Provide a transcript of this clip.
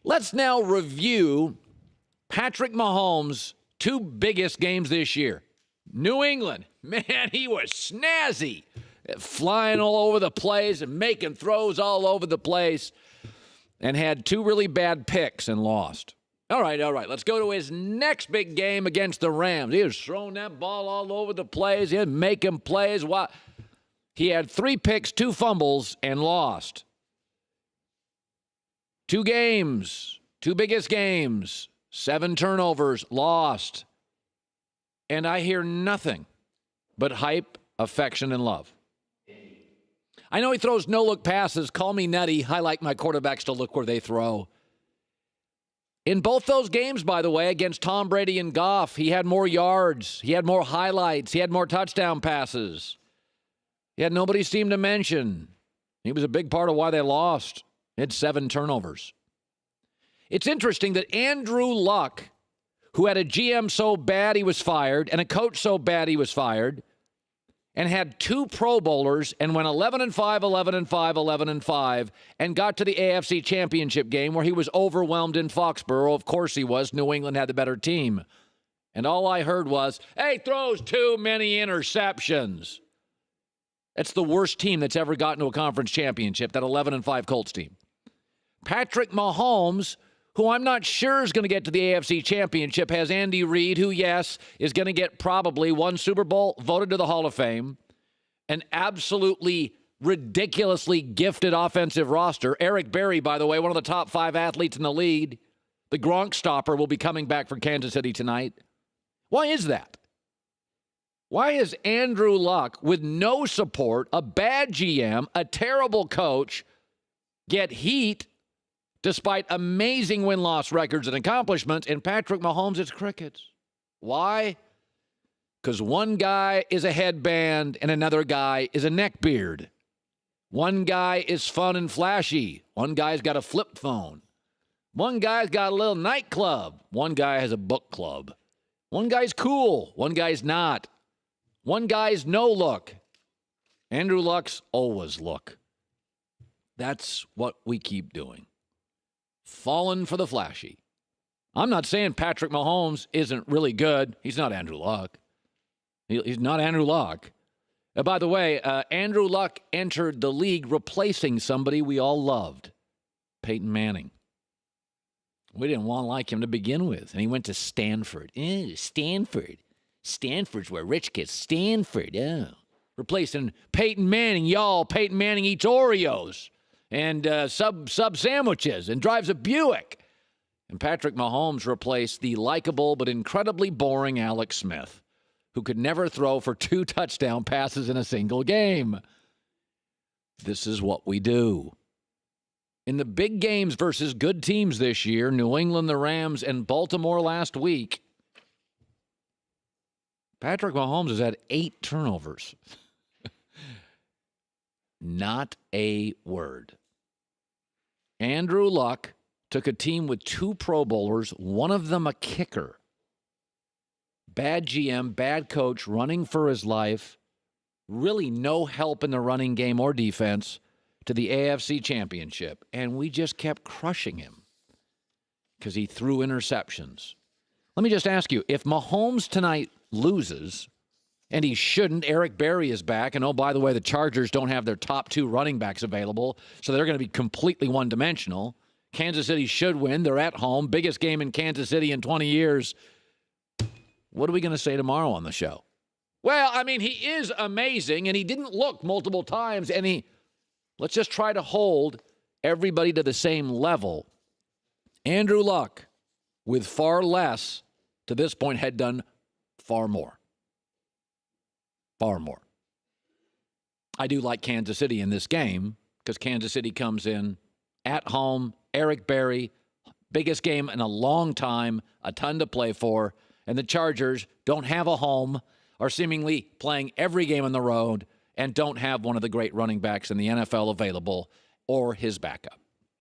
Let's now review Patrick Mahomes' two biggest games this year. New England, man, he was snazzy, flying all over the place and making throws all over the place, and had two really bad picks and lost. All right. Let's go to his next big game against the Rams. He was throwing that ball all over the place. He was making plays. He had 3 picks, 2 fumbles, and lost. 2 games, 2 biggest games, 7 turnovers, lost. And I hear nothing but hype, affection, and love. I know he throws no-look passes. Call me nutty. I like my quarterbacks to look where they throw. In both those games, by the way, against Tom Brady and Goff, he had more yards. He had more highlights. He had more touchdown passes. He had nobody's team to mention. He was a big part of why they lost. He had 7 turnovers. It's interesting that Andrew Luck, who had a GM so bad he was fired and a coach so bad he was fired, and had 2 Pro Bowlers and went 11-5, 11-5, 11-5, and got to the AFC Championship game where he was overwhelmed in Foxborough. Of course he was. New England had the better team. And all I heard was, hey, throws too many interceptions. That's the worst team that's ever gotten to a conference championship, that 11-5 Colts team. Patrick Mahomes, who I'm not sure is going to get to the AFC Championship, has Andy Reid, who, yes, is going to get probably 1 Super Bowl, voted to the Hall of Fame, an absolutely ridiculously gifted offensive roster. Eric Berry, by the way, one of the top 5 athletes in the league. The Gronk stopper will be coming back for Kansas City tonight. Why is that? Why is Andrew Luck, with no support, a bad GM, a terrible coach, get heat despite amazing win-loss records and accomplishments, and Patrick Mahomes, it's crickets? Why? Because one guy is a headband and another guy is a neckbeard. One guy is fun and flashy. One guy's got a flip phone. One guy's got a little nightclub. One guy has a book club. One guy's cool. One guy's not. One guy's no look. Andrew Luck's always look. That's what we keep doing. Falling for the flashy. I'm not saying Patrick Mahomes isn't really good. He's not Andrew Luck. He's not Andrew Luck. By the way, Andrew Luck entered the league replacing somebody we all loved, Peyton Manning. We didn't want to like him to begin with, and he went to Stanford. Stanford. Stanford's where rich kids. Stanford, replacing Peyton Manning. Y'all, Peyton Manning eats Oreos and sub sandwiches and drives a Buick. And Patrick Mahomes replaced the likable but incredibly boring Alex Smith, who could never throw for 2 touchdown passes in a single game. This is what we do. In the big games versus good teams this year, New England, the Rams, and Baltimore last week, Patrick Mahomes has had 8 turnovers. Not a word. Andrew Luck took a team with 2 Pro Bowlers, one of them a kicker. Bad GM, bad coach, running for his life. Really no help in the running game or defense to the AFC Championship. And we just kept crushing him because he threw interceptions. Let me just ask you, if Mahomes tonight loses, and he shouldn't, Eric Berry is back. And, oh, by the way, the Chargers don't have their top 2 running backs available, so they're going to be completely one-dimensional. Kansas City should win. They're at home. Biggest game in Kansas City in 20 years. What are we going to say tomorrow on the show? Well, I mean, he is amazing, and he didn't look multiple times, and let's just try to hold everybody to the same level. Andrew Luck, with far less, to this point, had done far more. Far more. I do like Kansas City in this game because Kansas City comes in at home. Eric Berry, biggest game in a long time, a ton to play for. And the Chargers don't have a home, are seemingly playing every game on the road, and don't have one of the great running backs in the NFL available or his backup.